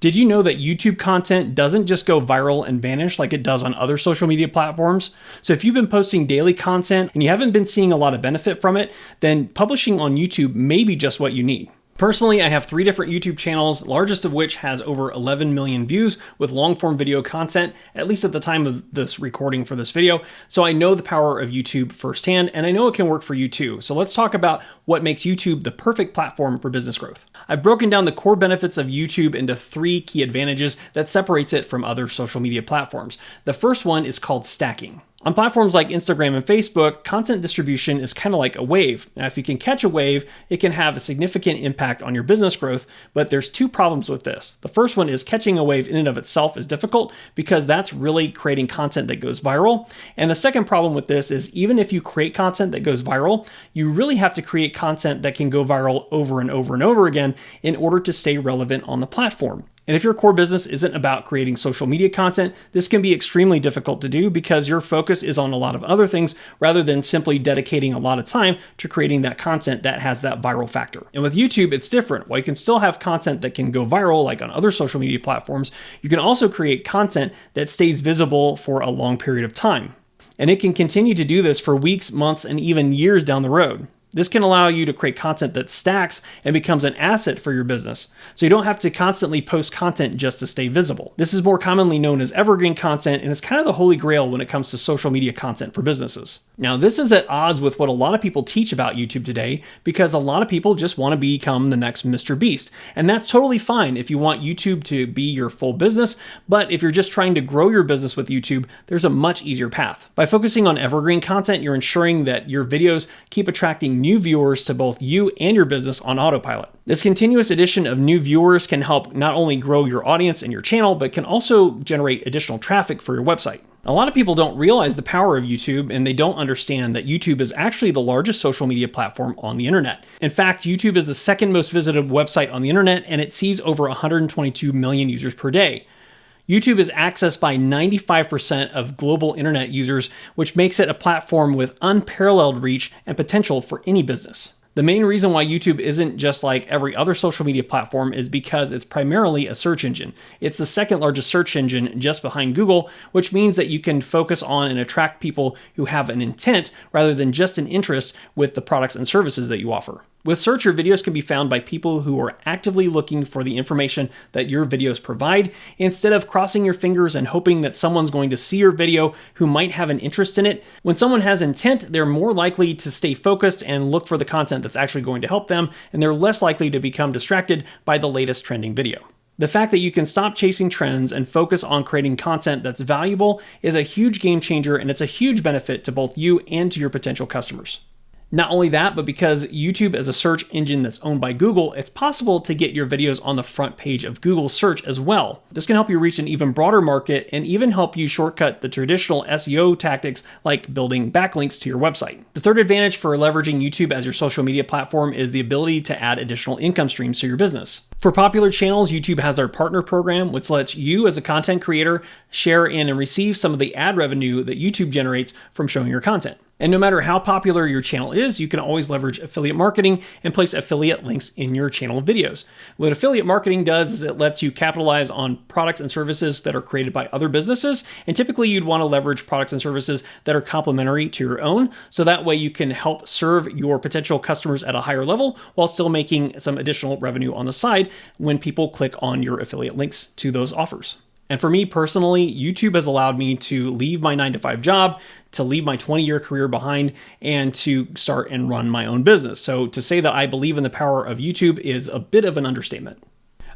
Did you know that YouTube content doesn't just go viral and vanish like it does on other social media platforms? So if you've been posting daily content and you haven't been seeing a lot of benefit from it, then publishing on YouTube may be just what you need. Personally, I have 3 different YouTube channels, largest of which has over 11 million views with long-form video content, at least at the time of this recording for this video. So I know the power of YouTube firsthand, and I know it can work for you too. So let's talk about what makes YouTube the perfect platform for business growth. I've broken down the core benefits of YouTube into 3 key advantages that separates it from other social media platforms. The first one is called stacking. On platforms like Instagram and Facebook, content distribution is kind of like a wave. Now, if you can catch a wave, it can have a significant impact on your business growth, but there's 2 problems with this. The first one is catching a wave in and of itself is difficult because that's really creating content that goes viral. And the second problem with this is even if you create content that goes viral, you really have to create content that can go viral over and over and over again in order to stay relevant on the platform. And if your core business isn't about creating social media content, this can be extremely difficult to do because your focus is on a lot of other things rather than simply dedicating a lot of time to creating that content that has that viral factor. And with YouTube, it's different. While you can still have content that can go viral like on other social media platforms, you can also create content that stays visible for a long period of time. And it can continue to do this for weeks, months, and even years down the road. This can allow you to create content that stacks and becomes an asset for your business, so you don't have to constantly post content just to stay visible. This is more commonly known as evergreen content, and it's kind of the holy grail when it comes to social media content for businesses. Now, this is at odds with what a lot of people teach about YouTube today because a lot of people just want to become the next Mr. Beast, and that's totally fine if you want YouTube to be your full business, but if you're just trying to grow your business with YouTube, there's a much easier path. By focusing on evergreen content, you're ensuring that your videos keep attracting new viewers to both you and your business on Autopilot. This continuous addition of new viewers can help not only grow your audience and your channel, but can also generate additional traffic for your website. A lot of people don't realize the power of YouTube, and they don't understand that YouTube is actually the largest social media platform on the internet. In fact, YouTube is the second most visited website on the internet, and it sees over 122 million users per day. YouTube is accessed by 95% of global internet users, which makes it a platform with unparalleled reach and potential for any business. The main reason why YouTube isn't just like every other social media platform is because it's primarily a search engine. It's the second largest search engine just behind Google, which means that you can focus on and attract people who have an intent rather than just an interest with the products and services that you offer. With search, your videos can be found by people who are actively looking for the information that your videos provide, instead of crossing your fingers and hoping that someone's going to see your video who might have an interest in it. When someone has intent, they're more likely to stay focused and look for the content that's actually going to help them, and they're less likely to become distracted by the latest trending video. The fact that you can stop chasing trends and focus on creating content that's valuable is a huge game changer, and it's a huge benefit to both you and to your potential customers. Not only that, but because YouTube is a search engine that's owned by Google, it's possible to get your videos on the front page of Google search as well. This can help you reach an even broader market and even help you shortcut the traditional SEO tactics like building backlinks to your website. The third advantage for leveraging YouTube as your social media platform is the ability to add additional income streams to your business. For popular channels, YouTube has their partner program, which lets you as a content creator share in and receive some of the ad revenue that YouTube generates from showing your content. And no matter how popular your channel is, you can always leverage affiliate marketing and place affiliate links in your channel videos. What affiliate marketing does is it lets you capitalize on products and services that are created by other businesses. And typically you'd want to leverage products and services that are complementary to your own. So that way you can help serve your potential customers at a higher level while still making some additional revenue on the side when people click on your affiliate links to those offers. And for me personally, YouTube has allowed me to leave my 9-to-5 job, to leave my 20-year career behind, and to start and run my own business. So to say that I believe in the power of YouTube is a bit of an understatement.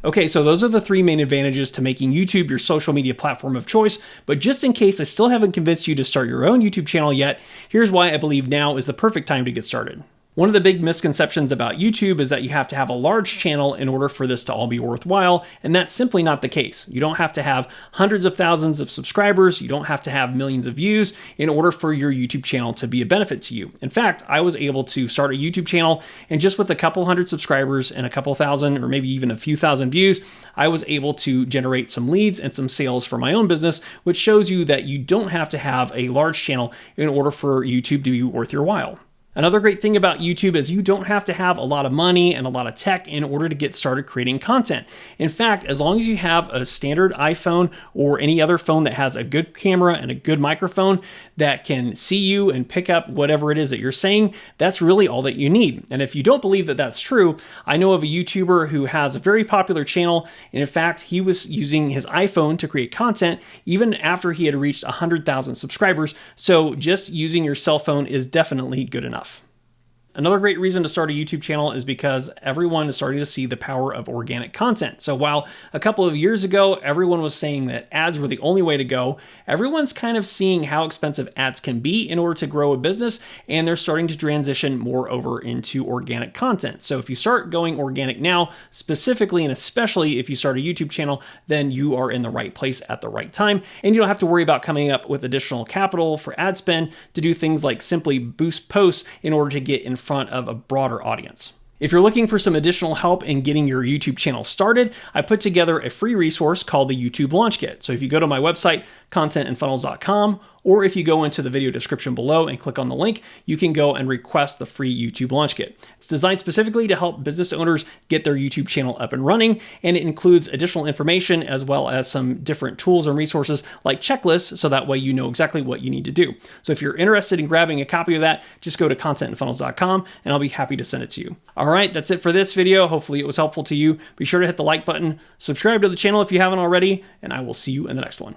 Okay, so those are the 3 main advantages to making YouTube your social media platform of choice. But just in case I still haven't convinced you to start your own YouTube channel yet, here's why I believe now is the perfect time to get started. One of the big misconceptions about YouTube is that you have to have a large channel in order for this to all be worthwhile, and that's simply not the case. You don't have to have hundreds of thousands of subscribers, you don't have to have millions of views in order for your YouTube channel to be a benefit to you. In fact, I was able to start a YouTube channel, and just with a couple hundred subscribers and a couple thousand or maybe even a few thousand views, I was able to generate some leads and some sales for my own business, which shows you that you don't have to have a large channel in order for YouTube to be worth your while. Another great thing about YouTube is you don't have to have a lot of money and a lot of tech in order to get started creating content. In fact, as long as you have a standard iPhone or any other phone that has a good camera and a good microphone that can see you and pick up whatever it is that you're saying, that's really all that you need. And if you don't believe that that's true, I know of a YouTuber who has a very popular channel, and in fact, he was using his iPhone to create content even after he had reached 100,000 subscribers. So just using your cell phone is definitely good enough. Another great reason to start a YouTube channel is because everyone is starting to see the power of organic content. So while a couple of years ago, everyone was saying that ads were the only way to go, everyone's kind of seeing how expensive ads can be in order to grow a business, and they're starting to transition more over into organic content. So if you start going organic now, specifically and especially if you start a YouTube channel, then you are in the right place at the right time, and you don't have to worry about coming up with additional capital for ad spend to do things like simply boost posts in order to get in front of a broader audience. If you're looking for some additional help in getting your YouTube channel started, I put together a free resource called the YouTube Launch Kit. So if you go to my website, contentandfunnels.com, or if you go into the video description below and click on the link, you can go and request the free YouTube Launch Kit. It's designed specifically to help business owners get their YouTube channel up and running, and it includes additional information as well as some different tools and resources like checklists, so that way you know exactly what you need to do. So if you're interested in grabbing a copy of that, just go to contentandfunnels.com and I'll be happy to send it to you. All right, that's it for this video. Hopefully it was helpful to you. Be sure to hit the like button, subscribe to the channel if you haven't already, and I will see you in the next one.